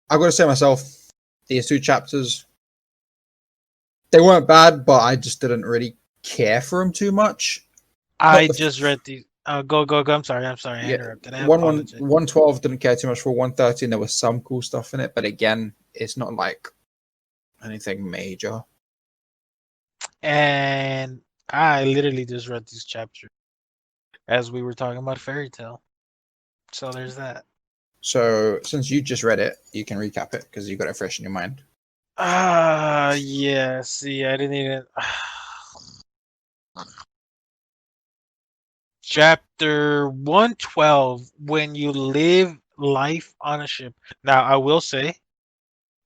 I've got to say myself, these two chapters, they weren't bad, but I just didn't really care for them too much. Not I the just read these. Go, go, go. I'm sorry. I yeah, interrupted. I one apologize. 112 didn't care too much for 113. There was some cool stuff in it, but again, it's not like anything major. And I literally just read these chapters as we were talking about Fairy Tale. So there's that. So since you just read it, you can recap it because you got it fresh in your mind. Yeah. See, I didn't even. Chapter 112, When You Live Life on a Ship. Now, I will say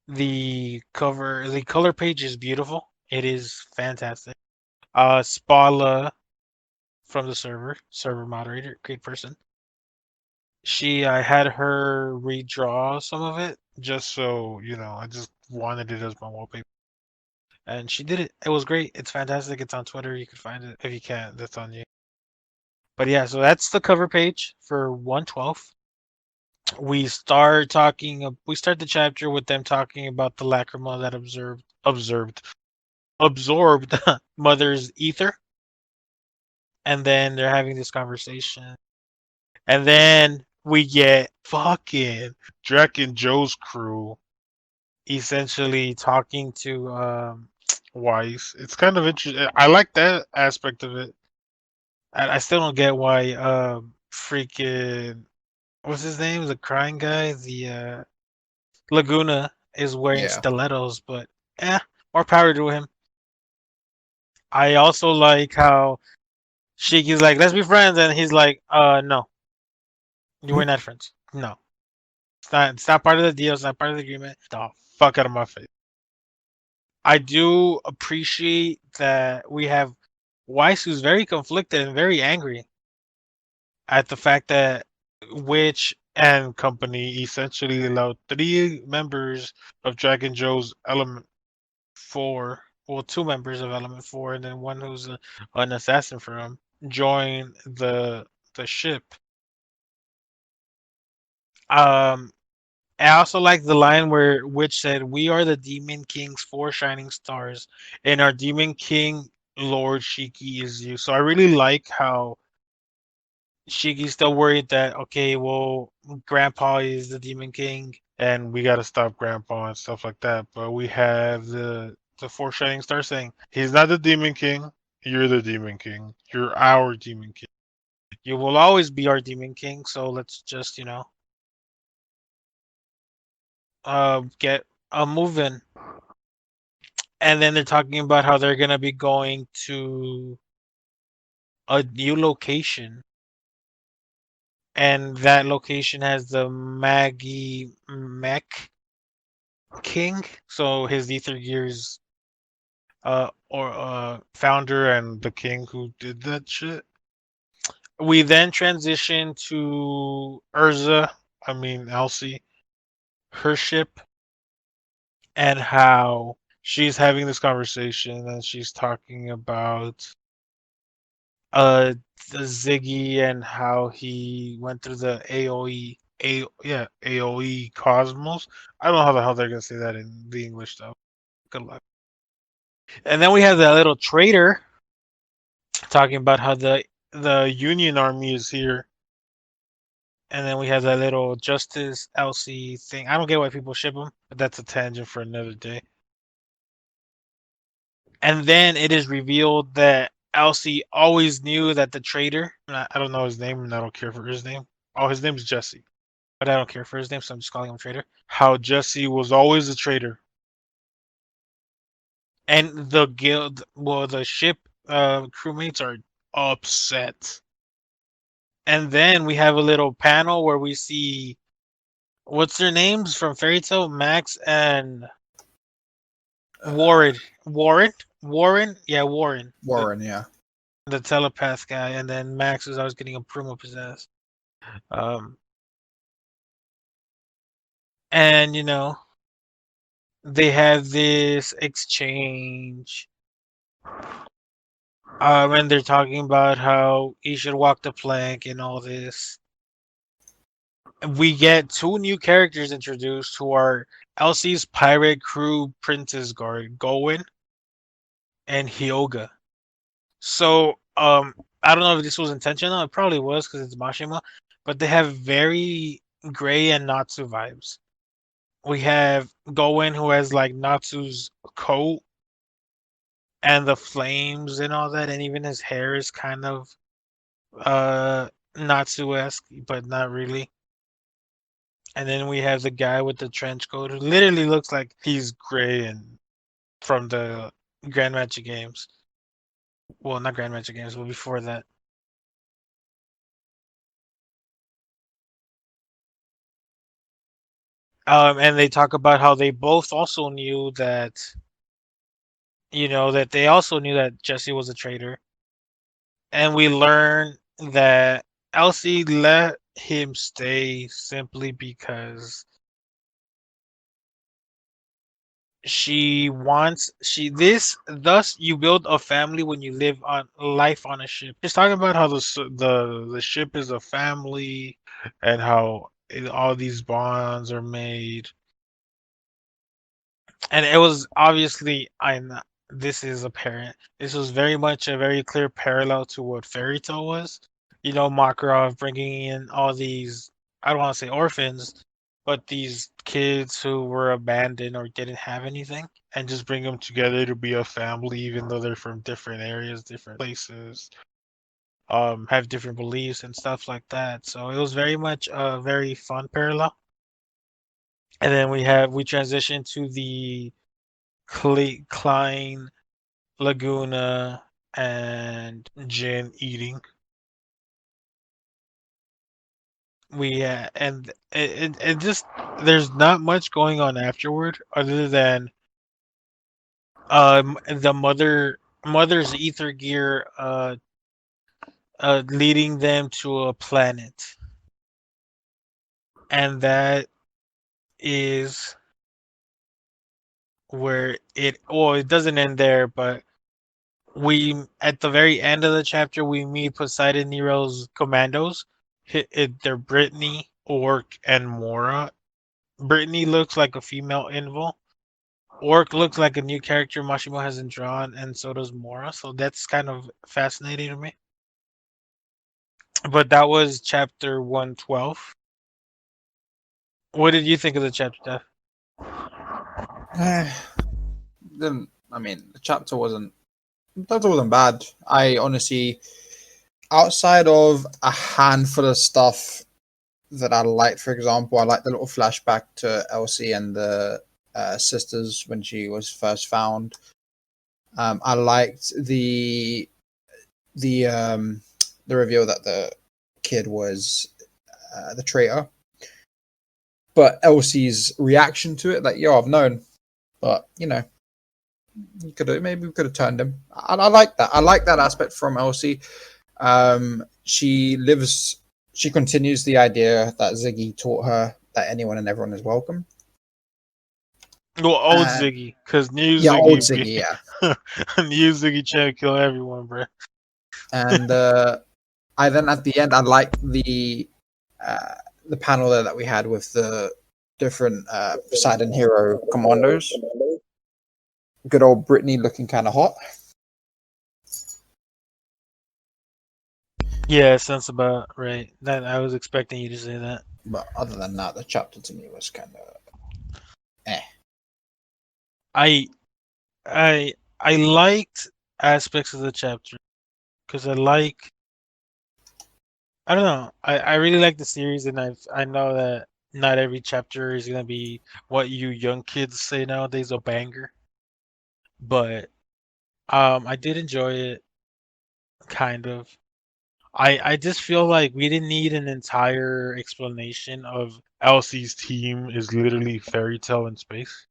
the color page is beautiful. It is fantastic. Spala from the server moderator, great person. I had her redraw some of it just so, I just wanted it as my wallpaper. And she did it. It was great. It's fantastic. It's on Twitter. You can find it. If you can't, that's on you. But yeah, so that's the cover page for 112. We start the chapter with them talking about the lacrima that absorbed mother's ether, and then they're having this conversation, and then we get fucking Drek and Joe's crew essentially talking to Weiss. It's kind of interesting. I like that aspect of it. I still don't get why freaking what's his name? The crying guy, the Laguna is wearing Yeah. stilettos, but more power to him. I also like how Shiki's like, let's be friends, and he's like, no, we're not friends. No. It's not part of the deal, it's not part of the agreement. The fuck out of my face. I do appreciate that we have Weiss who's very conflicted and very angry at the fact that Witch and company essentially allowed 3 members of Dragon Joe's Element 4, well, 2 members of Element 4, and then one who's an assassin for him, join the ship. Um, I also like the line where Witch said, "We are the Demon King's 4 shining stars, and our Demon King Lord Shiki is you." So I really like how Shiki's still worried that okay, well, Grandpa is the Demon King, and we gotta stop Grandpa and stuff like that. But we have the 4 shining stars saying he's not the Demon King. You're the Demon King. You're our Demon King. You will always be our Demon King. So let's just get a move in. And then they're talking about how they're gonna be going to a new location, and that location has the Maggie Mech King. So his Ether Gears, or founder and the king who did that shit. We then transition to Elsie, her ship, and how she's having this conversation and she's talking about uh the Ziggy and how he went through the AOE Cosmos. I don't know how the hell they're gonna say that in the English though. Good luck. And then we have that little traitor talking about how the Union Army is here. And then we have that little Justice Elsie thing. I don't get why people ship them, but that's a tangent for another day. And then it is revealed that Elsie always knew that the traitor, I don't know his name and I don't care for his name. Oh, his name's Jesse, but I don't care for his name, so I'm just calling him traitor. How Jesse was always a traitor. And the guild, well, the ship crewmates are upset. And then we have a little panel where we see what's their names from Fairy Tale? Max and Warren. Warren? Yeah, Warren. Warren, yeah. The telepath guy, and then Max was always getting a Primo possessed. Um, and they have this exchange. And they're talking about how he should walk the plank and all this. we get two new characters introduced who are Elsie's pirate crew princess guard, Gowen and Hyoga. So, I don't know if this was intentional. It probably was because it's Mashima, but they have very Gray and Natsu vibes. We have Goen who has like Natsu's coat and the flames and all that, and even his hair is kind of Natsu-esque, but not really. And then we have the guy with the trench coat who literally looks like he's Gray and from the Grand Magic Games. Well, not Grand Magic Games, but before that. And they talk about how they both also knew that, that they also knew that Jesse was a traitor. And we learn that Elsie let him stay simply because thus you build a family when you live on life on a ship. She's talking about how the ship is a family and how all these bonds are made. And it was obviously this is apparent. This was very much a very clear parallel to what Fairy Tale was. Makarov bringing in all these, I don't want to say orphans, but these kids who were abandoned or didn't have anything, and just bring them together to be a family, even though they're from different areas, different places, have different beliefs and stuff like that. So it was very much a very fun parallel. And then we transition to the Klein, Laguna, and Jin eating. And just there's not much going on afterward other than the mother's ether gear leading them to a planet, and that is where it doesn't end there, but we at the very end of the chapter we meet Poseidon Nero's commandos. They're Brittany, Orc, and Mora. Brittany looks like a female Invul. Orc looks like a new character Mashimo hasn't drawn, and so does Mora. So that's kind of fascinating to me. But that was chapter 112. What did you think of the chapter, Then I mean, the chapter wasn't bad. I honestly, outside of a handful of stuff that I liked, for example, I liked the little flashback to Elsie and the sisters when she was first found. I liked the the reveal that the kid was the traitor, but Elsie's reaction to it, like, yo, I've known, but you could have maybe we could have turned him. I like that. I like that aspect from Elsie. She continues the idea that Ziggy taught her that anyone and everyone is welcome. Well, old Ziggy, because new Yeah, Ziggy, old Ziggy, yeah. new Ziggy trying to kill everyone, bro. And I then at the end I like the panel there that we had with the different Poseidon hero commandos. Good old Brittany looking kind of hot. Yeah, sounds about right. That I was expecting you to say that. But other than that, the chapter to me was kind of I I liked aspects of the chapter because I don't know. I really like the series, and I know that not every chapter is gonna be what you young kids say nowadays, a banger. But I did enjoy it, kind of. I just feel like we didn't need an entire explanation of Elsie's team is literally fairy tale in space.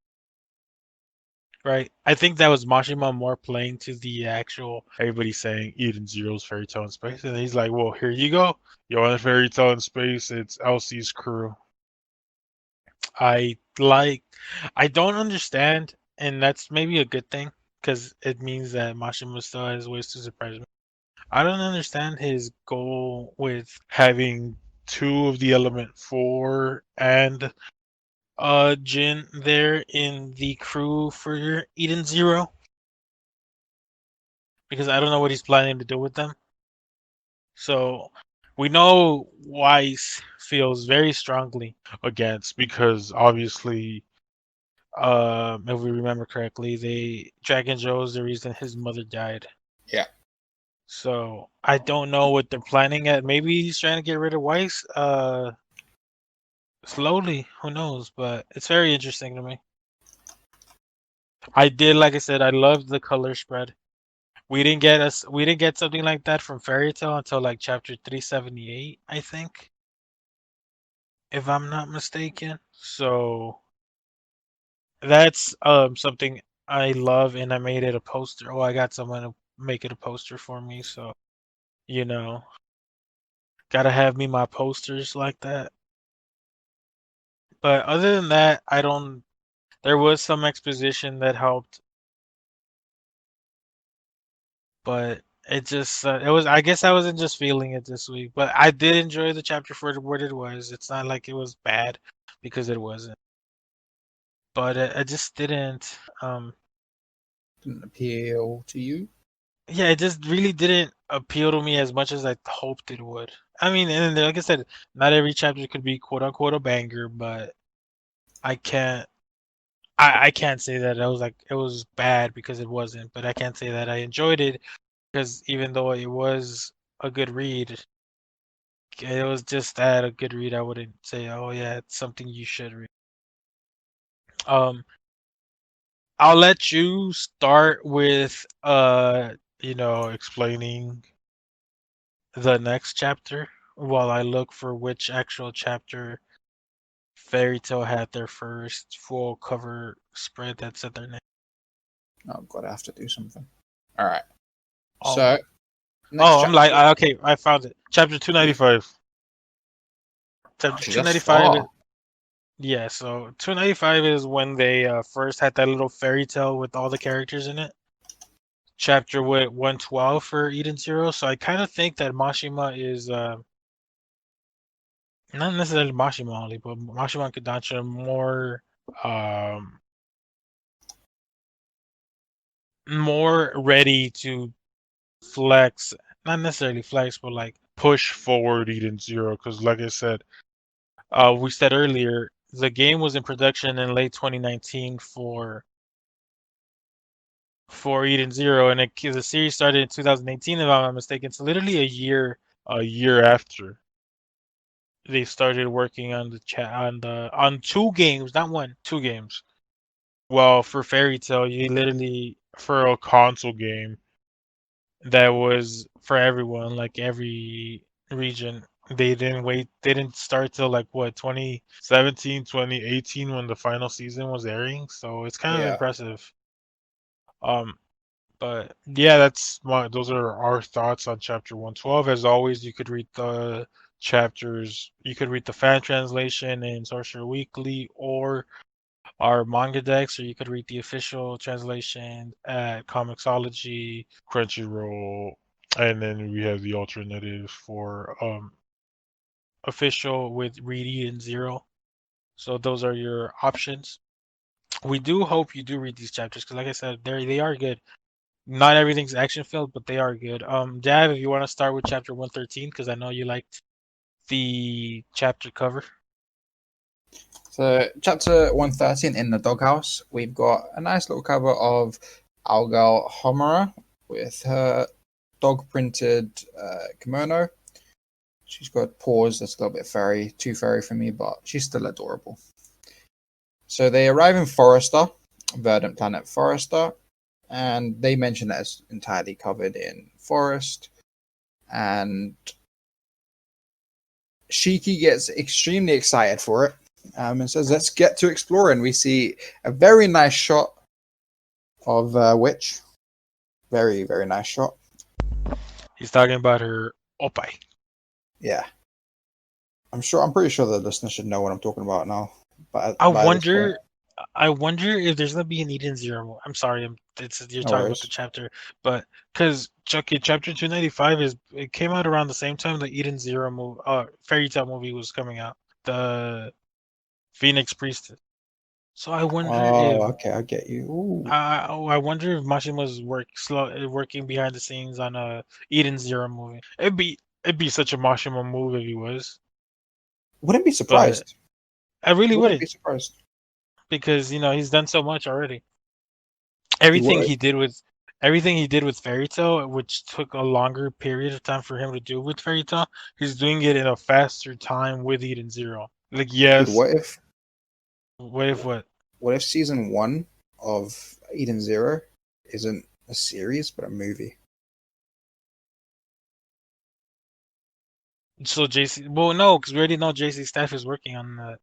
Right. I think that was Mashima more playing to the actual everybody saying Eden Zero's fairy tale in space. And he's like, well, here you go. You want a fairy tale in space, it's Elsie's crew. I like I don't understand, and that's maybe a good thing, because it means that Mashima still has ways to surprise me. I don't understand his goal with having two of the element 4 and Jin there in the crew for Eden Zero, because I don't know what he's planning to do with them. So we know Weiss feels very strongly against, because obviously, if we remember correctly, Dragon Joe is the reason his mother died. Yeah. So I don't know what they're planning at. Maybe he's trying to get rid of Weiss slowly. Who knows? But it's very interesting to me. Like I said, I loved the color spread. We didn't get something like that from Fairy Tail until like chapter 378, I think, if I'm not mistaken. So that's something I love, and I made it a poster. Oh, I got someone to make it a poster for me, so you know, gotta have me my posters like that. But other than that, I don't. There was some exposition that helped, but it just it was. I guess I wasn't just feeling it this week, but I did enjoy the chapter for what it was. It's not like it was bad, because it wasn't. But it just didn't. Didn't appeal to you. Yeah, it just really didn't appeal to me as much as I hoped it would. I mean, and like I said, not every chapter could be quote unquote a banger, but I can't. I can't say that it was bad, because it wasn't, but I can't say that I enjoyed it, because even though it was a good read, it was just that a good read. I wouldn't say, oh yeah, it's something you should read. I'll let you start with explaining the next chapter while I look for which actual chapter Fairy Tail had their first full cover spread that said their name. Oh god, I have to do something. All right. Oh, So next I'm chapter. like, okay, I found it. Chapter 295. Chapter Actually, that's 295. far. Yeah, so 295 is when they first had that little fairy tale with all the characters in it. Chapter with 112 for Eden Zero. So I kind of think that Mashima is not necessarily Mashima only, but Mashima and Kodansha are um more ready to flex, not necessarily flex, but like push forward Eden Zero. Because like I said, we said earlier, the game was in production in late 2019 for Eden Zero, and the series started in 2018, if I'm not mistaken. So literally a year after they started working on the chat on two games, not one, two games. Well, for Fairy Tail, you literally, for a console game that was for everyone, like every region, they didn't start till like what, 2017, 2018, when the final season was airing. So it's kind of Yeah. impressive. Um, but yeah, those are our thoughts on chapter 112. As always, you could read the chapters, you could read the fan translation in Sorcerer Weekly or our manga decks, or you could read the official translation at Comixology, Crunchyroll, and then we have the alternative for official with Read Eden Zero. So those are your options. We do hope you do read these chapters, because like I said, they are good. Not everything's action filled, but they are good. Jav, if you want to start with chapter 113, because I know you liked the chapter cover. So chapter 113 in the doghouse, we've got a nice little cover of Algal Homura with her dog printed kimono. She's got paws that's a little bit furry, too furry for me, but she's still adorable. So they arrive in Forester, verdant planet Forester, and they mention that it's entirely covered in forest. And Shiki gets extremely excited for it, and says, "Let's get to exploring." We see a very nice shot of Witch. Very, very nice shot. He's talking about her opai. Yeah. I'm pretty sure the listener should know what I'm talking about now. But I by this wonder, point. I wonder if there's gonna be an Eden Zero. I'm sorry, you're No talking about the worries. chapter, but because Chucky chapter 295 it came out around the same time the Eden Zero movie, Fairy Tale movie was coming out, the Phoenix Priestess. So I wonder Oh, if okay, I get you. Ooh. I wonder if Mashima's working behind the scenes on a Eden Zero movie. It'd be such a Mashima move if he was, Wouldn't be but surprised. I really Wouldn't be wouldn't surprised. because he's done so much already. He everything would. he did with everything he did with Fairy Tail, which took a longer period of time for him to do with Fairy Tail, he's doing it in a faster time with Eden Zero. Like, Dude, yes, what if what if what? season one of Eden Zero isn't a series but a movie? So JC, well, no, because we already know JC Staff is working on that.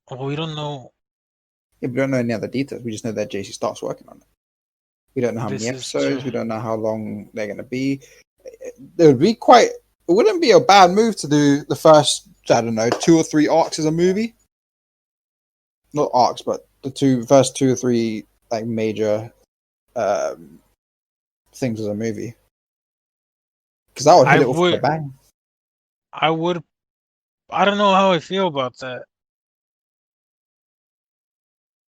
Well, we don't know. Yeah, we don't know any other details. We just know that JC starts working on it. We don't know how many This is true. episodes. We don't know how long they're going to be. It would be quite. It wouldn't be a bad move to do the first, I don't know, 2 or 3 arcs as a movie. Not arcs, but the first 2 or 3 like major um, things as a movie. Because that would I hit it off with a would, bang. I would, I don't know how I feel about that.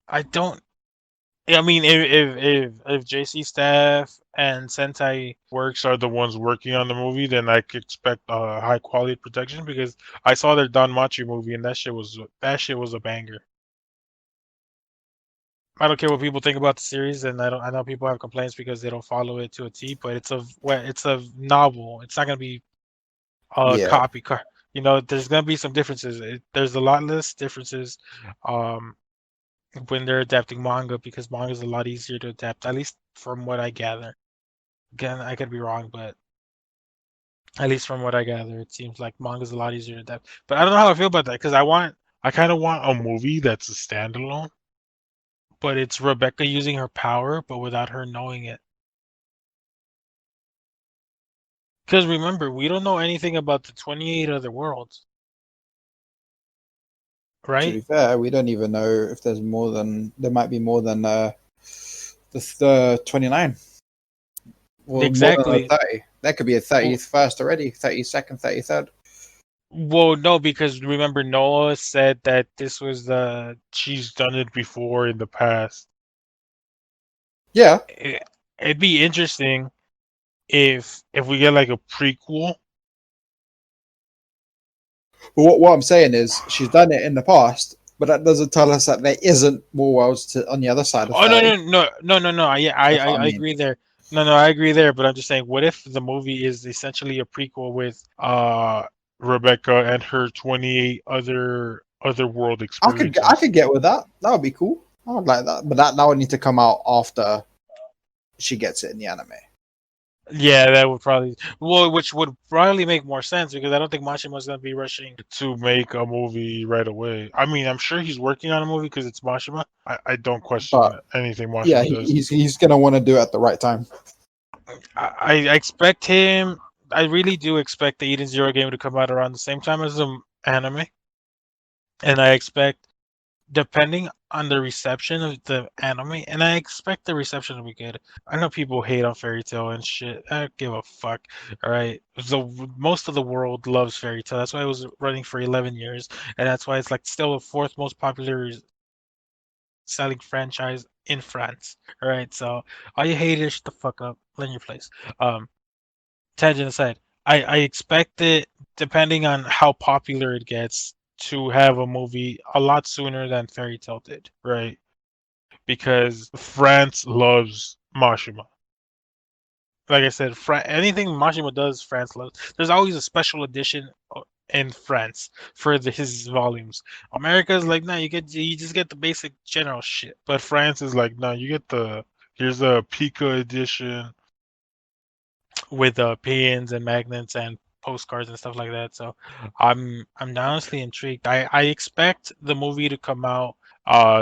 I don't. I mean, if JC Staff and Sentai Works are the ones working on the movie, then I could expect high quality production because I saw their Don Machi movie and that shit was a banger. I don't care what people think about the series, and I know people have complaints because they don't follow it to a T, but it's a novel. It's not gonna be a Yeah, copy. There's gonna be some differences. There's a lot less differences. Um, when they're adapting manga because manga is a lot easier to adapt, at least from what I gather. Again, I could be wrong, but at least from what I gather, it seems like manga is a lot easier to adapt. But I don't know how I feel about that because I kind of want a movie that's a standalone, but it's Rebecca using her power, but without her knowing it. Because remember, we don't know anything about the 28 other worlds, to right? be fair, we don't even know if there's more than. There might be more than the 29. Or more than a Exactly. 30. That could be a Well, 31st already, 32nd, 33rd. well, no, because remember Noah said that this was she's done it before in the past. Yeah. It, it'd be interesting if we get like a prequel. But what I'm saying is she's done it in the past, but that doesn't tell us that there isn't more worlds on the other side of Oh no 30. no no no no no! That's what I I mean. agree there. No, I agree there. But I'm just saying, what if the movie is essentially a prequel with Rebecca and her 28 other world I experiences? could get with that. That would be cool. I would like that. But that would need to come out after she gets it in the anime. Yeah, that would probably which would probably make more sense because I don't think Mashima's gonna be rushing to make a movie right away. I mean, I'm sure he's working on a movie because it's Mashima. I don't question But anything yeah, Mashima does. he's gonna want to do it at the right time. I expect him. I really do expect the Eden Zero game to come out around the same time as the anime, and I expect, depending on the reception of the anime, and I expect the reception to be good. I know people hate on Fairy Tail and shit. I don't give a fuck. All right, most of the world loves Fairy Tail. That's why it was running for 11 years, and that's why it's like still the fourth most popular selling franchise in France. All right, so all you haters, shut the fuck up, learn your place. Um, Tangent aside, I expect it, depending on how popular it gets, to have a movie a lot sooner than Fairy Tail did, right? Because France loves Mashima. Like I said, anything Mashima does, France loves. There's always a special edition in France for his volumes. America's like, no, you just get the basic general shit. But France is like, no, you get here's a Pika edition with pins and magnets and postcards and stuff like that. So I'm honestly intrigued. I expect the movie to come out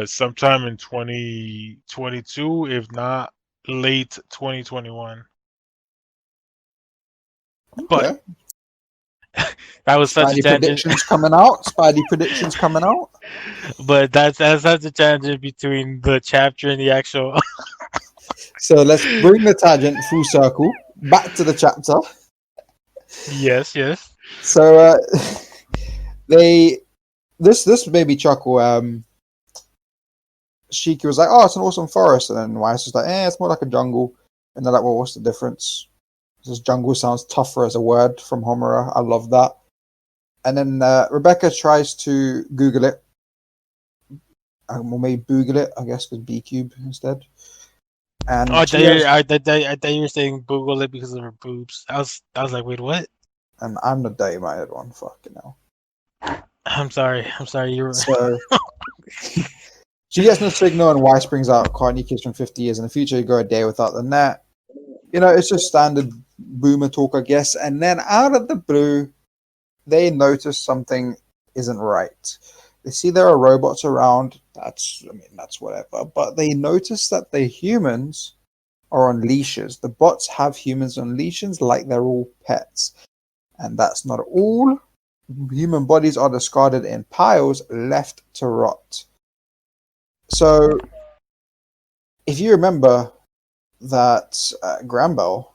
sometime in 2022, if not late 2021. But Okay. that was such a tangent. Spidey predictions coming out. But that's the tangent between the chapter and the actual. So let's bring the tangent full circle back to the chapter. Yes, yes. So they this made me chuckle. Shiki was like, "Oh, it's an awesome forest," and then Weiss was like, it's more like a jungle." And they're like, "Well, what's the difference?" This jungle sounds tougher as a word from Homura. I love that. And then Rebecca tries to Google it, or maybe Boogle it, I guess, with B cube instead. Oh, And she has, I thought you were saying Google it because of her boobs. I was like, wait, what? and I'm the dirty-minded one. Fucking hell. I'm sorry. I'm sorry. You were. So she gets no signal, and Weiss brings out Courtney kids from 50 years in the future. You go a day without the net. You know, it's just standard boomer talk, I guess. And then out of the blue, they notice something isn't right. They see there are robots around. That's whatever. But they notice that the humans are on leashes. The bots have humans on leashes like they're all pets. And that's not all. Human bodies are discarded in piles, left to rot. So, if you remember that Granbell,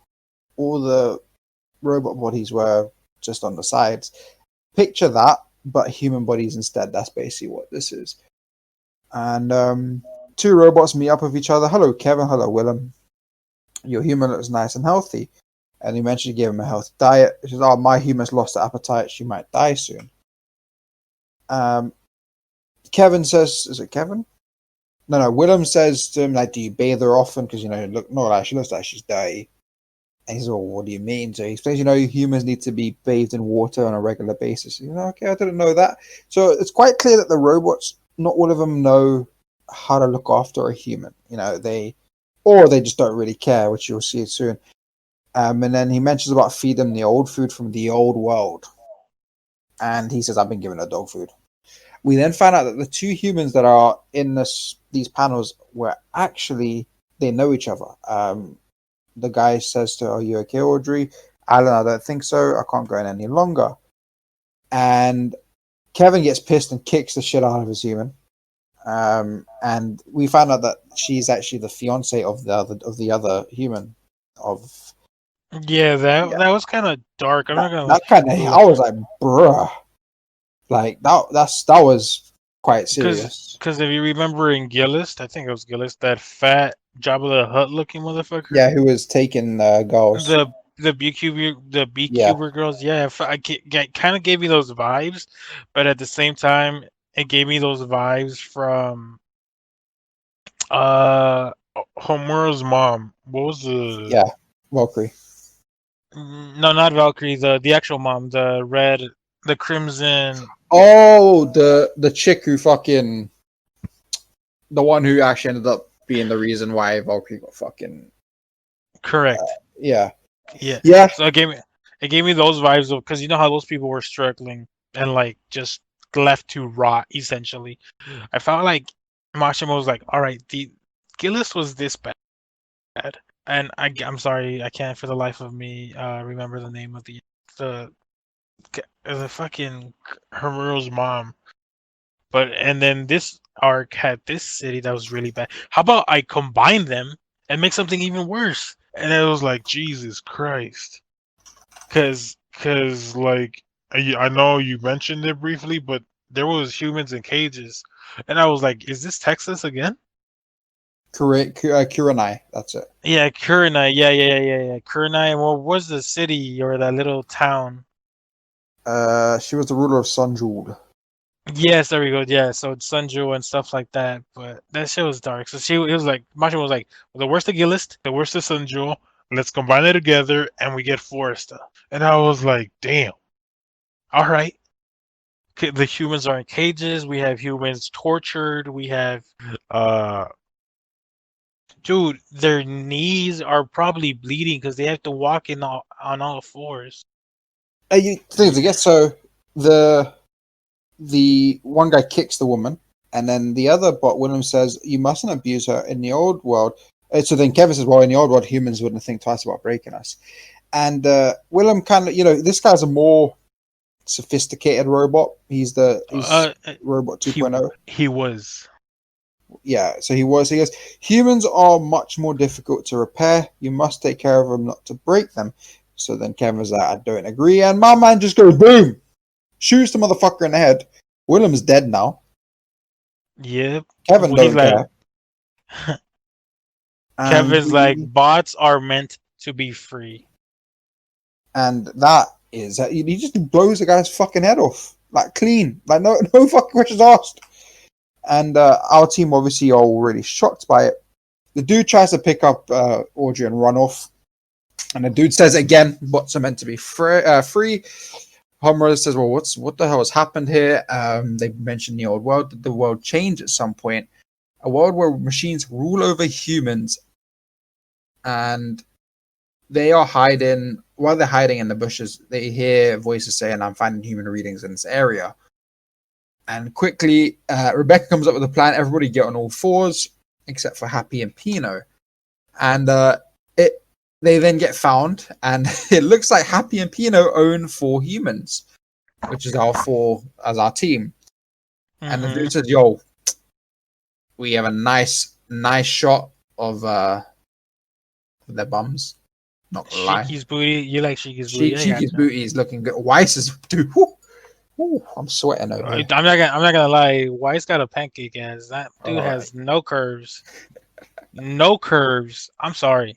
all the robot bodies were just on the sides. Picture that, but human bodies instead. That's basically what this is. And two robots meet up with each other. Hello, Kevin. Hello, Willem. Your human looks nice and healthy. And he mentioned you gave him a healthy diet. He says, "Oh, my human's lost the appetite. She might die soon." Kevin says, "Is it Kevin?" No. Willem says to him, like, "Do you bathe her often? Because, look, no, like, she looks like she's dirty." And he's, "Well, what do you mean?" So he explains, humans need to be bathed in water on a regular basis. Okay, I didn't know that. So it's quite clear that the robots, not all of them know how to look after a human. They just don't really care, which you'll see soon. And then he mentions about feed them the old food from the old world. And he says, "I've been given her dog food." We then find out that the two humans that are in these panels were actually, they know each other. The guy says to her, "Are you okay, Audrey?" Alan, "I don't think so. I can't go in any longer." And Kevin gets pissed and kicks the shit out of his human. And we find out that she's actually the fiance of the other human. Yeah, that was kind of dark. I'm not gonna That lie. kind of, I was like, bruh, like that was quite serious. Because if you remember in Gillis, I think it was Gillis, that fat Jabba the Hutt looking motherfucker. Yeah, who was taking girls? The Yeah, beekeeper girls. Yeah, kind of gave me those vibes, but at the same time, it gave me those vibes from uh Homura's mom. What was the? yeah, Valkyrie. No, not Valkyrie. The actual mom. The crimson. Oh, the chick who fucking, the one who actually ended up being the reason why Valkyrie got fucking, Correct. yeah, Yeah. yeah, So it gave me those vibes of, because you know how those people were struggling and like just left to rot essentially. I felt like Mashima was like, all right, the Gillis was this bad, and I'm sorry, I can't for the life of me remember the name of the the fucking Hamuro's mom. But and then this arc had this city that was really bad. How about I combine them and make something even worse? And it was like, Jesus Christ. Cause like I know you mentioned it briefly, but there was humans in cages, and I was like, is this Texas again? Kurenai. That's it. Yeah, Kurenai. Yeah. Kurenai. And what was the city or that little town? She was the ruler of Sunjul. Yes, there we go. Yeah, so it's Sunju and stuff like that. But that shit was dark. So it was like Masha was like, the worst of Gilist, the worst of Sunju. Let's combine it together, and we get Foresta. And I was like, damn. All right. The humans are in cages. We have humans tortured. We have, uh, dude, their knees are probably bleeding because they have to walk on all fours. Things I guess so. The one guy kicks the woman, and then the other bot, William, says, "You mustn't abuse her in the old world." So then Kevin says, "Well, in the old world, humans wouldn't think twice about breaking us." And Willem kind of, this guy's a more sophisticated robot. He's robot he 2.0. he was. Yeah, so he was. He goes, humans are much more difficult to repair. You must take care of them, not to break them. So then Kevin's like, I don't agree. And my man just goes, boom! Shoots the motherfucker in the head. Willem's dead now. Yep. Kevin He's don't like, care. Kevin's like, bots are meant to be free. And that is, he just blows the guy's fucking head off. Like, clean. Like, no fucking questions asked. And our team obviously are all really shocked by it. The dude tries to pick up Audrey and run off. And the dude says again, bots are meant to be free. Homura says, well, what the hell has happened here? They mentioned the old world. Did the world change at some point? A world where machines rule over humans. And they are hiding. While they're hiding in the bushes, they hear voices saying, I'm finding human readings in this area. And quickly, Rebecca comes up with a plan. Everybody get on all fours, except for Happy and Pino. And they then get found, and it looks like Happy and Pino own 4 humans, which is our 4 as our team. Mm-hmm. And the dude says, yo, we have a nice shot of their bums. Not gonna lie. Shiki's booty. You like Shiki's booty? Shiki's booty is looking good. Weiss's dude. Ooh, I'm sweating over here. I'm not gonna lie. Weiss got a pancake ass. That dude has no curves. No curves. I'm sorry.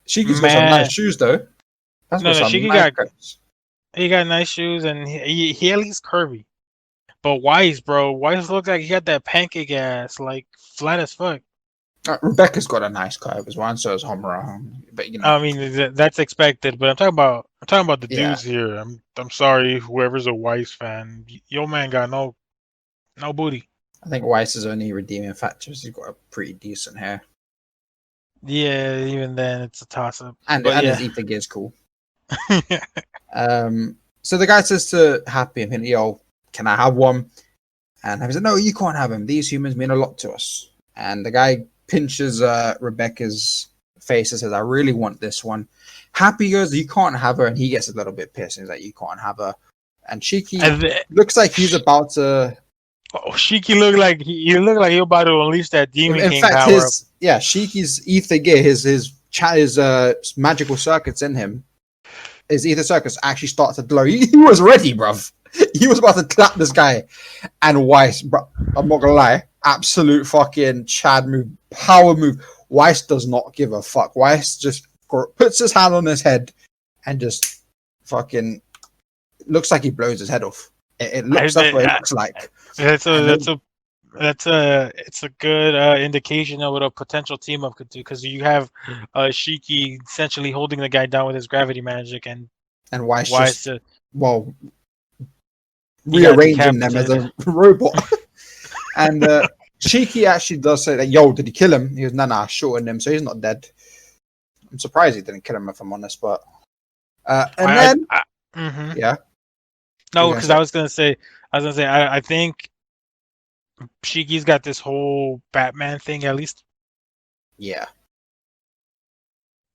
Shiki's got some nice shoes though. He got nice shoes and he at least curvy. But Weiss, bro, Weiss looks like he got that pancake ass, like flat as fuck. Rebecca's got a nice curve as well, and so has Homura. But you know, I mean that's expected. But I'm talking about the dudes here. I'm sorry, whoever's a Weiss fan, your man got no booty. I think Weiss's only redeeming factor is he's got a pretty decent hair. Yeah, even then it's a toss up. And his ether gear's cool. So the guy says to Happy, yo, can I have one? And Happy said, no, you can't have him. These humans mean a lot to us. And the guy pinches Rebecca's face and says, I really want this one. Happy goes, you can't have her. And he gets a little bit pissed. And he's like, you can't have her. And Shiki looks like he's about to... Oh, Shiki looked like he about to unleash that demon king fact, power. Shiki's ether gear, his magical circuits in him, his ether circuits actually start to glow. He was ready, bruv. He was about to clap this guy. And Weiss, bro, I'm not gonna lie, absolute fucking Chad move, power move. Weiss does not give a fuck. Weiss just puts his hand on his head and just fucking looks like he blows his head off. It looks that's what it looks like. It's a good indication of what a potential team up could do, because you have Shiki essentially holding the guy down with his gravity magic, and Weiss rearranging them as a robot. And Shiki actually does say that, yo, did he kill him? He goes, nah, shortened him, so he's not dead. I'm surprised he didn't kill him, if I'm honest, but yeah. No, because I was gonna say, I think Shiki's got this whole Batman thing, at least. Yeah.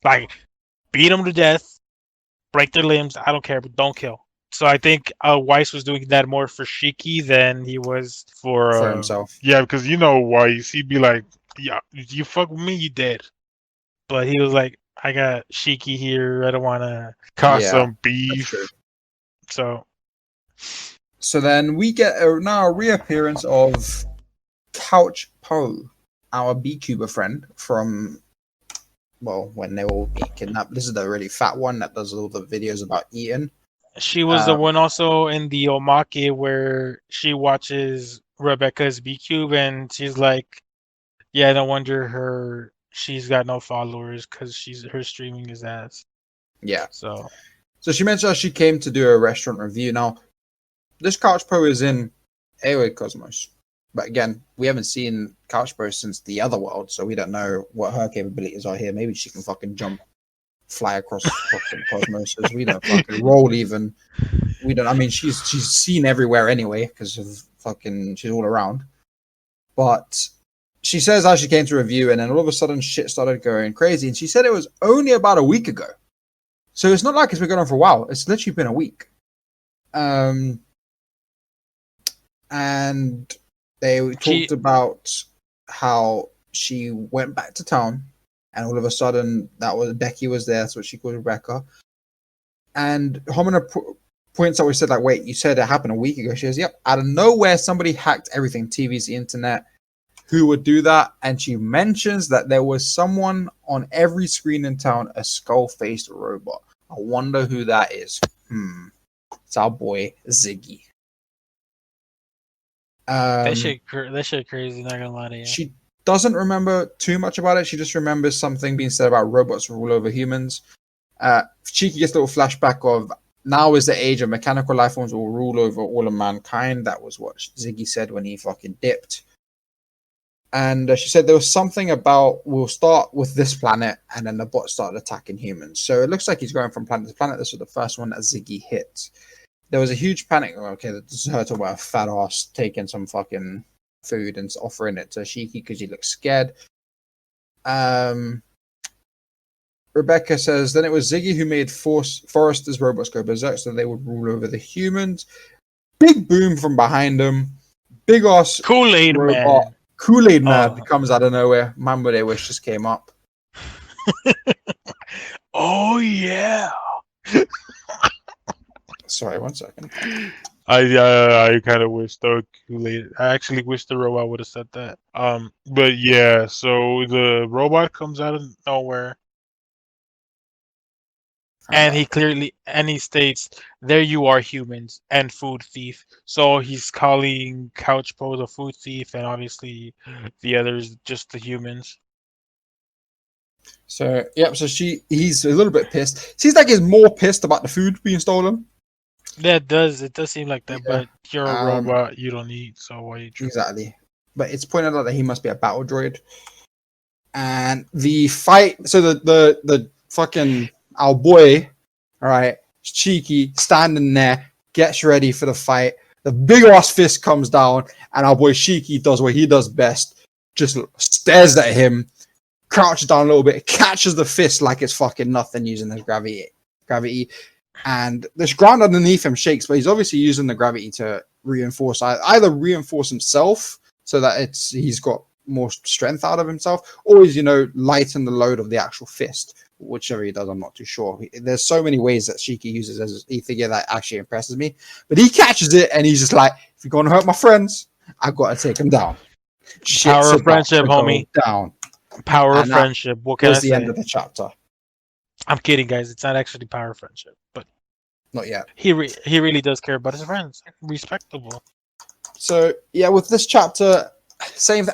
Like, beat them to death, break their limbs, I don't care, but don't kill. So I think Weiss was doing that more for Shiki than he was for himself. Yeah, because you know Weiss, he'd be like, yeah, you fuck with me, you dead. But he was like, I got Shiki here, I don't want to cause some beef. So then we get now a reappearance of Couch Poe, our beekeeper friend from, when they were being kidnapped. This is the really fat one that does all the videos about eating. She was the one also in the Omake where she watches Rebecca's B-Cube and she's like, yeah, no wonder she's got no followers because her streaming is ass. Yeah. So she mentioned how she came to do a restaurant review. Now, this Couch Pro is in AOA Cosmos. But again, we haven't seen Couch Pro since the other world, so we don't know what her capabilities are here. Maybe she can fucking fly across fucking Cosmoses. We don't fucking roll even. We don't. I mean, she's seen everywhere anyway because of fucking she's all around. But she says how she came to review, and then all of a sudden shit started going crazy. And she said it was only about a week ago. So it's not like it's been going on for a while. It's literally been a week. And they talked about how she went back to town, and all of a sudden that was Becky was there. That's what she called Rebecca. And Homina points out, we said, like, wait, you said it happened a week ago. She goes, yep, out of nowhere, somebody hacked everything, TVs, the internet. Who would do that? And she mentions that there was someone on every screen in town, a skull-faced robot. I wonder who that is. It's our boy Ziggy. That shit crazy. Not gonna lie to you. She doesn't remember too much about it. She just remembers something being said about robots rule over humans. Cheeky gets a little flashback of now is the age of mechanical life forms will rule over all of mankind. That was what Ziggy said when he fucking dipped. And she said there was something about we'll start with this planet, and then the bots started attacking humans. So it looks like he's going from planet to planet. This was the first one that Ziggy hit. There was a huge panic. Okay, this is her talking about a fat ass taking some fucking food and offering it to Shiki because he looks scared. Rebecca says then it was Ziggy who made Forrester's robots go berserk so they would rule over the humans. Big boom from behind them. Big ass Kool-Aid robot. Man. Kool-Aid Man comes out of nowhere. Man with a wish just came up. Oh yeah. Sorry, 1 second. I kind of wish the Kool-Aid. I actually wish the robot would have said that. But yeah, so the robot comes out of nowhere, and he states, "There you are, humans and food thief." So he's calling Couch Pose a food thief, and obviously the others just the humans. So yep, so he's a little bit pissed. Seems like he's more pissed about the food being stolen. It does seem like that, Yeah. but you're a robot, you don't eat, so why are you tripping? Exactly. But it's pointed out that he must be a battle droid. And the fight, so the fucking our boy, all right, Cheeky, standing there, gets ready for the fight. The big ass fist comes down, and our boy Cheeky does what he does best, just stares at him, crouches down a little bit, catches the fist like it's fucking nothing using his gravity. And this ground underneath him shakes, but he's obviously using the gravity to reinforce either reinforce himself so that he's got more strength out of himself, or he's lighten the load of the actual fist. Whichever he does, I'm not too sure. There's so many ways that Shiki uses as ether gear that actually impresses me. But he catches it and he's just like, if you're gonna hurt my friends, I've got to take him down. Power of friendship, homie. Down. Power of friendship. What can I say? The end of the chapter. I'm kidding, guys. It's not actually power of friendship, but not yet. He really does care about his friends. Respectable. So yeah, with this chapter, same.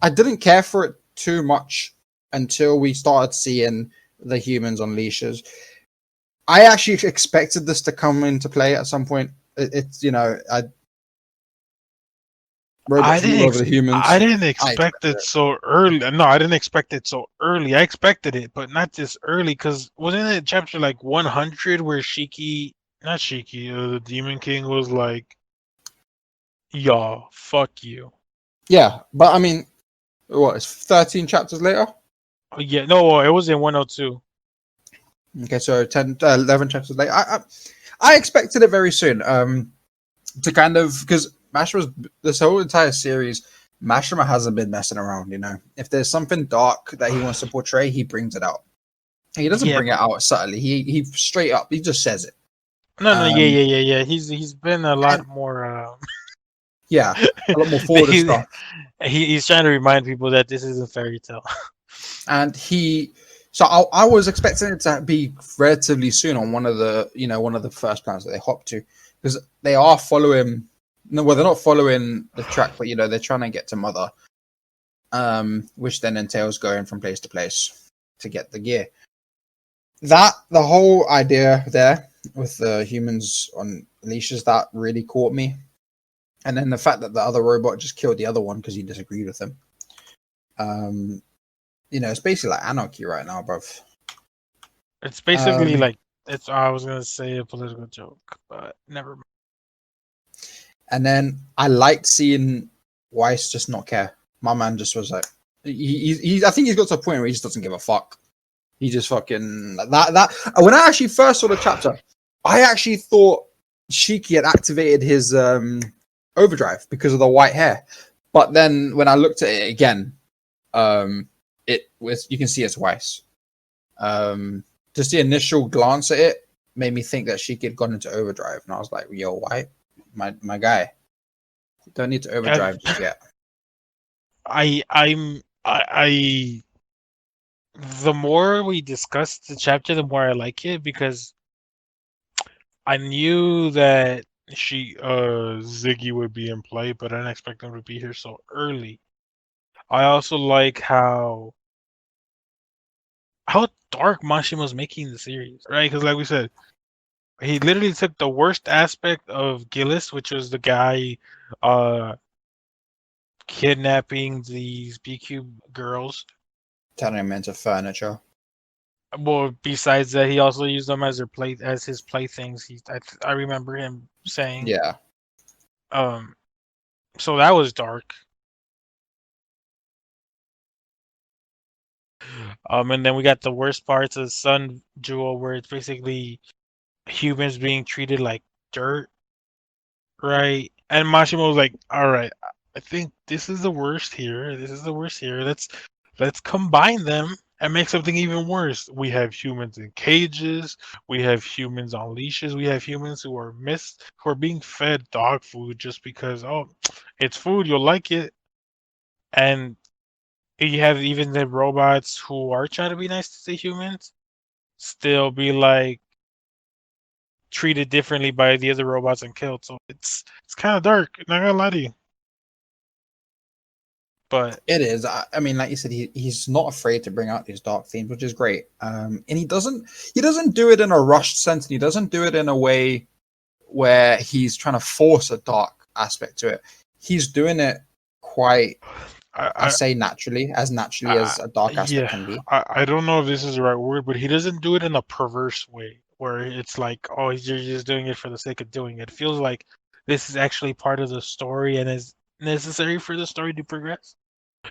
I didn't care for it too much until we started seeing the humans on leashes. I actually expected this to come into play at some point. It's I didn't expect it so early. No, I didn't expect it so early. I expected it, but not this early. Because wasn't it chapter like 100 where the Demon King was like, "Y'all, fuck you." Yeah, but I mean, what? It's 13 chapters later. Oh, yeah, no, it was in 102. Okay, so 11 chapters later. I expected it very soon. To kind of because Mashima, this whole entire series, Mashima hasn't been messing around. If there's something dark that he wants to portray, he brings it out. He doesn't bring it out subtly. He straight up, he just says it. Yeah. He's been a lot more. Yeah, a lot more forward stuff. He's trying to remind people that this isn't fairy tale. And so I was expecting it to be relatively soon on one of the first planets that they hop to, because they are following. No, well, they're not following the track, but they're trying to get to Mother, which then entails going from place to place to get the gear. The whole idea there with the humans on leashes, that really caught me. And then the fact that the other robot just killed the other one because he disagreed with him. It's basically like anarchy right now, bruv. It's basically I was going to say a political joke, but never mind. And then I liked seeing Weiss just not care. My man just was like, I think he's got to a point where he just doesn't give a fuck. He just fucking that. When I actually first saw the chapter, I actually thought Shiki had activated his overdrive because of the white hair. But then when I looked at it again, it was, you can see it's Weiss. Just the initial glance at it made me think that Shiki had gone into overdrive, and I was like, "Yo, White, my guy, you don't need to overdrive just yet." The more we discuss the chapter, the more I like it, because I knew that Ziggy would be in play, but I didn't expect him to be here so early. I also like how dark Mashima's making the series, right? Because like we said, he literally took the worst aspect of Gillis, which was the guy kidnapping these BQ girls. Turning them into furniture. Well, besides that, he also used them as his playthings. I remember him saying. Yeah. So that was dark. And then we got the worst parts of Sun Jewel, where it's basically humans being treated like dirt, right? And Mashima was like, "All right, I think this is the worst here. This is the worst here. Let's combine them and make something even worse. We have humans in cages. We have humans on leashes. We have humans who are being fed dog food just because, oh, it's food, you'll like it." And you have even the robots who are trying to be nice to the humans still be like treated differently by the other robots and killed. So it's kind of dark. Not gonna lie to you. But it is. I mean, like you said, he's not afraid to bring out these dark themes, which is great. And he doesn't do it in a rushed sense. And he doesn't do it in a way where he's trying to force a dark aspect to it. He's doing it quite, I say naturally as a dark aspect can be. I don't know if this is the right word, but he doesn't do it in a perverse way where it's like, oh, you're just doing it for the sake of doing it. It feels like this is actually part of the story and is necessary for the story to progress.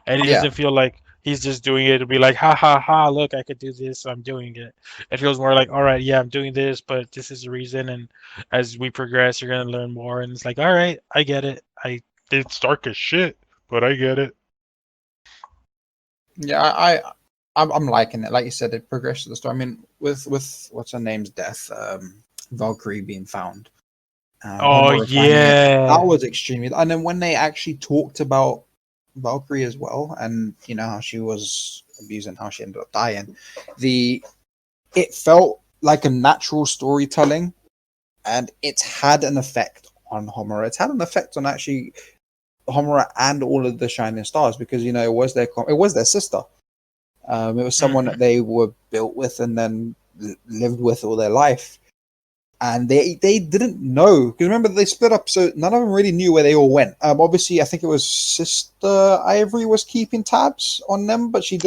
And he doesn't feel like he's just doing it to be like, ha ha ha, look, I could do this, so I'm doing it. It feels more like, all right, yeah, I'm doing this, but this is the reason, and as we progress, you're gonna learn more. And it's like, all right, I get it. It's dark as shit, but I get it. Yeah, I'm liking it. Like you said, it progresses the story. I mean, with what's her name's death, Valkyrie being found. Oh yeah, that was extremely. And then when they actually talked about Valkyrie as well, and you know how she was abused and how she ended up dying, it felt like a natural storytelling, and it's had an effect on Homura. It's had an effect on actually Homura and all of the Shining Stars, because you know it was their sister. It was someone that they were built with and then lived with all their life, and they didn't know, because remember they split up, so none of them really knew where they all went. Obviously, I think it was Sister Ivory was keeping tabs on them, but she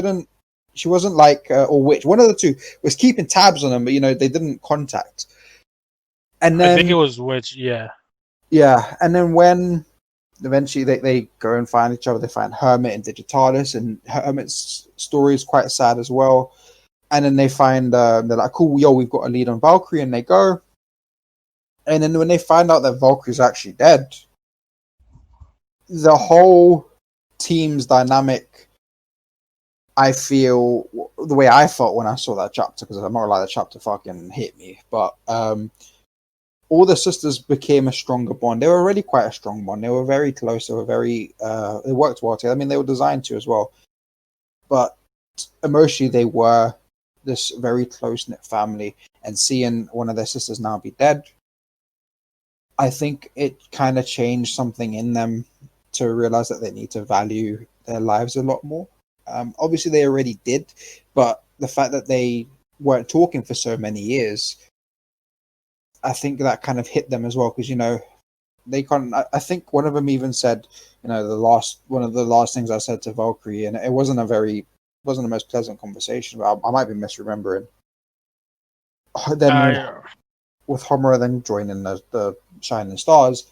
wasn't like or which one of the two was keeping tabs on them, but you know they didn't contact. And then I think it was Witch, yeah. And then when eventually they go and find each other, they find Hermit and Digitalis, and Hermit's story is quite sad as well. And then they find they're like, cool, yo, we've got a lead on Valkyrie, and they go. And then when they find out that Valkyrie's actually dead, the whole team's dynamic, I feel the way I felt when I saw that chapter, because I'm not like the chapter fucking hit me, but all the sisters became a stronger bond. They were already quite a strong bond. They were very close. They were very they worked well together. I mean, they were designed to as well, but emotionally they were this very close-knit family. And seeing one of their sisters now be dead, I think it kind of changed something in them to realize that they need to value their lives a lot more. Obviously, they already did, but the fact that they weren't talking for so many years, I think that kind of hit them as well, because you know they can't. I think one of them even said, you know, one of the last things I said to Valkyrie, and it wasn't the most pleasant conversation. But I might be misremembering. Then with Homura then joining the Shining Stars,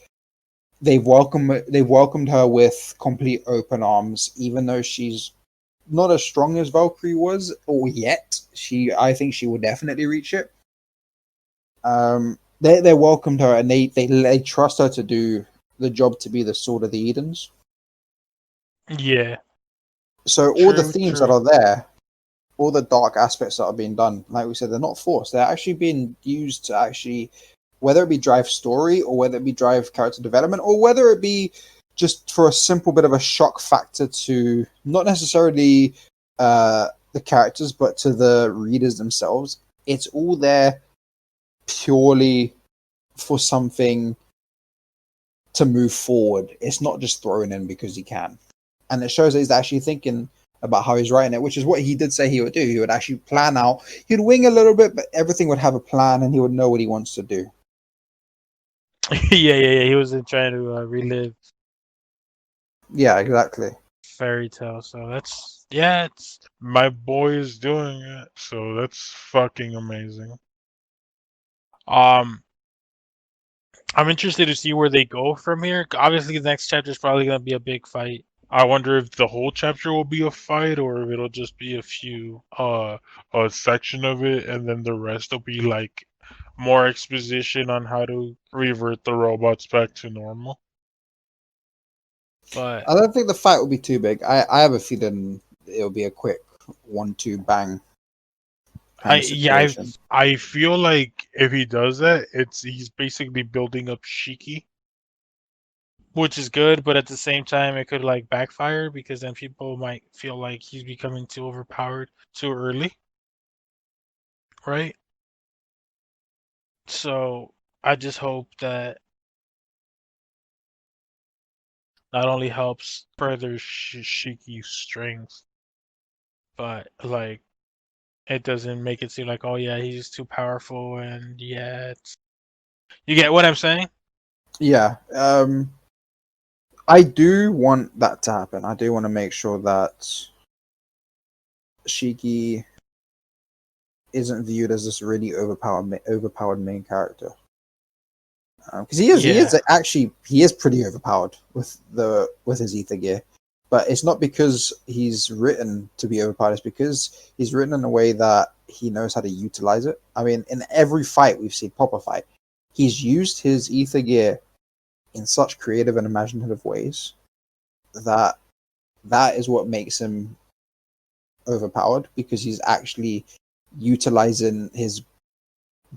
they've welcomed her with complete open arms, even though she's not as strong as Valkyrie was, or yet. I think she will definitely reach it. they welcomed her and they trust her to do the job to be the Sword of the Edens. Yeah. So all the themes that are there, all the dark aspects that are being done, like we said, they're not forced. They're actually being used to actually, whether it be drive story or whether it be drive character development or whether it be just for a simple bit of a shock factor to not necessarily the characters but to the readers themselves. It's all there purely for something to move forward. It's not just thrown in because he can. And it shows that he's actually thinking about how he's writing it, which is what he did say he would do. He would actually plan out. He'd wing a little bit, but everything would have a plan and he would know what he wants to do. Yeah. He wasn't trying to relive. Yeah, exactly. Fairy tale. So that's it's my boy is doing it. So that's fucking amazing. I'm interested to see where they go from here. Obviously, the next chapter is probably gonna be a big fight. I wonder if the whole chapter will be a fight or if it'll just be a few a section of it and then the rest will be like more exposition on how to revert the robots back to normal. But I don't think the fight will be too big. I have a feeling it'll be a quick 1-2 bang kind of situation. I feel like if he does that, he's basically building up Shiki. Which is good, but at the same time, it could like backfire because then people might feel like he's becoming too overpowered too early, right? So I just hope that not only helps further Shiki's strength, but like it doesn't make it seem like, oh yeah, he's too powerful, and you get what I'm saying? Yeah. I do want that to happen. I do want to make sure that Shiki isn't viewed as this really overpowered main character. Because he is pretty overpowered with his ether gear, but it's not because he's written to be overpowered. It's because he's written in a way that he knows how to utilize it. I mean, in every fight we've seen, proper fight, he's used his ether gear in such creative and imaginative ways that is what makes him overpowered, because he's actually utilizing his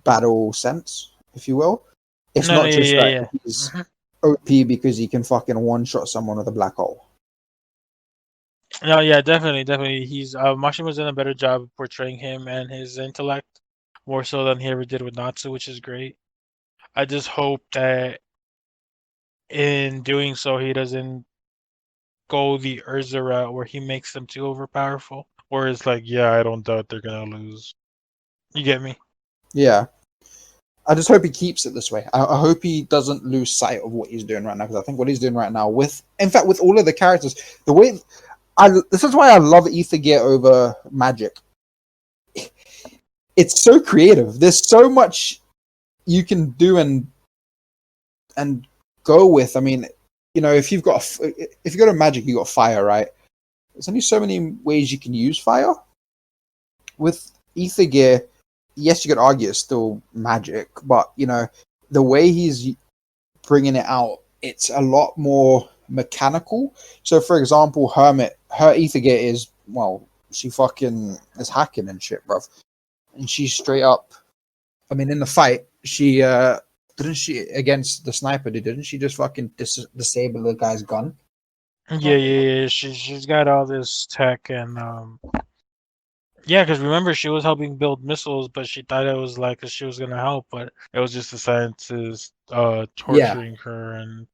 battle sense, if you will. It's not just that he's OP because he can fucking one-shot someone with a black hole. No, yeah, definitely. He's Mashima's done a better job portraying him and his intellect more so than he ever did with Natsu, which is great. I just hope that in doing so, he doesn't go the Urza route where he makes them too overpowerful. Where it's like, yeah, I don't doubt they're gonna lose. You get me? Yeah. I just hope he keeps it this way. I hope he doesn't lose sight of what he's doing right now, because I think what he's doing right now, with all of the characters, the way this is why I love Ether Gear over Magic. It's so creative. There's so much you can do and go with. I mean, if you go to Magic, you got fire, right? There's only so many ways you can use fire. With Ether Gear, yes, you could argue it's still magic, but the way he's bringing it out, it's a lot more mechanical. So, for example, Hermit, her ether gear is, well, she fucking is hacking and shit, bruv. And she's straight up. I mean, in the fight, she didn't she against the sniper? Didn't she just fucking disable the guy's gun? Yeah. She's got all this tech and yeah, because remember she was helping build missiles, but she thought it was like 'cause she was gonna help, but it was just the scientists torturing her, and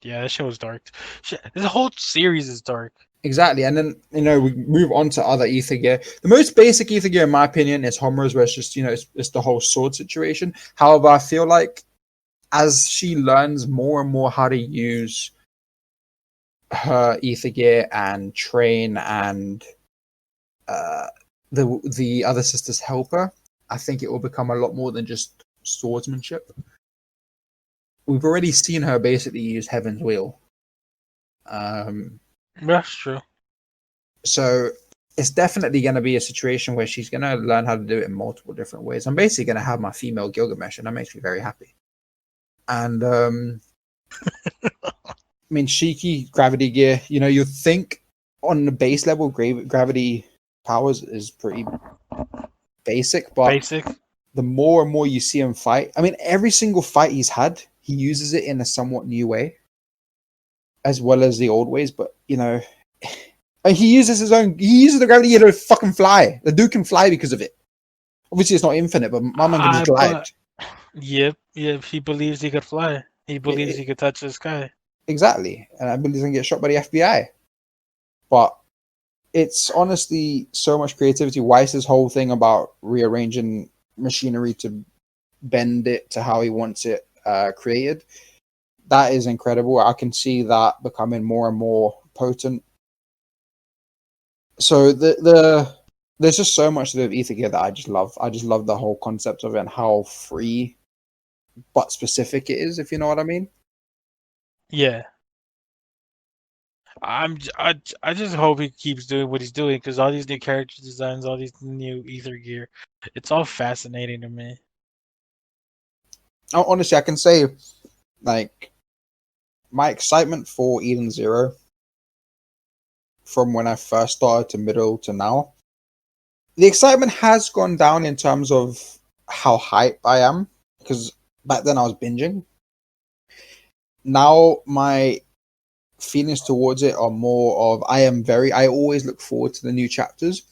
yeah, that shit was dark. This whole series is dark. Exactly, and then we move on to other ether gear. The most basic ether gear, in my opinion, is Homura's, where it's just it's the whole sword situation. However, I feel like as she learns more and more how to use her ether gear and train, and the other sisters help her, I think it will become a lot more than just swordsmanship. We've already seen her basically use Heaven's Wheel. That's true. So it's definitely going to be a situation where she's going to learn how to do it in multiple different ways. I'm basically going to have my female Gilgamesh, and that makes me very happy. And I mean, Shiki, gravity gear. You know, you think on the base level, gravity powers is pretty basic, but the more and more you see him fight, I mean, every single fight he's had, he uses it in a somewhat new way, as well as the old ways. But you know, he uses the gravity gear to fucking fly. The dude can fly because of it. Obviously, it's not infinite, but my man can just glide. Yep. He believes he could fly. He believes he could touch the sky. Exactly, and I believe he can get shot by the FBI. But it's honestly so much creativity. Weiss's whole thing about rearranging machinery to bend it to how he wants it created, that is incredible. I can see that becoming more and more potent. So there's just so much to do with Ether Gear that I just love. I just love the whole concept of it and how free but specific it is, if you know what I mean. Yeah. I just hope he keeps doing what he's doing, because all these new character designs, all these new Ether Gear, it's all fascinating to me. Honestly, I can say, like, my excitement for Eden Zero from when I first started to middle to now, the excitement has gone down in terms of how hype I am, because back then I was binging. Now my feelings towards it are more of I always look forward to the new chapters,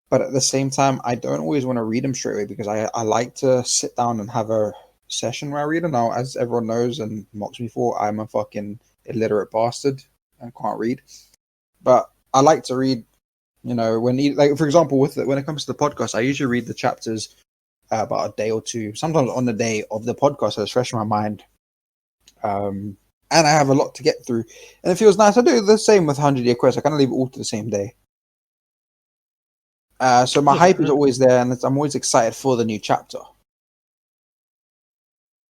but at the same time I don't always want to read them straight away, because I like to sit down and have a session where I read them. Now, as everyone knows and mocks me for, I'm a fucking illiterate bastard and can't read, but I like to read. You know, like for example, when it comes to the podcast, I usually read the chapters about a day or two, sometimes on the day of the podcast, so it's fresh in my mind. And I have a lot to get through, and it feels nice. I do the same with 100 Year Quest. I kind of leave it all to the same day. So my hype is always there, and I'm always excited for the new chapter.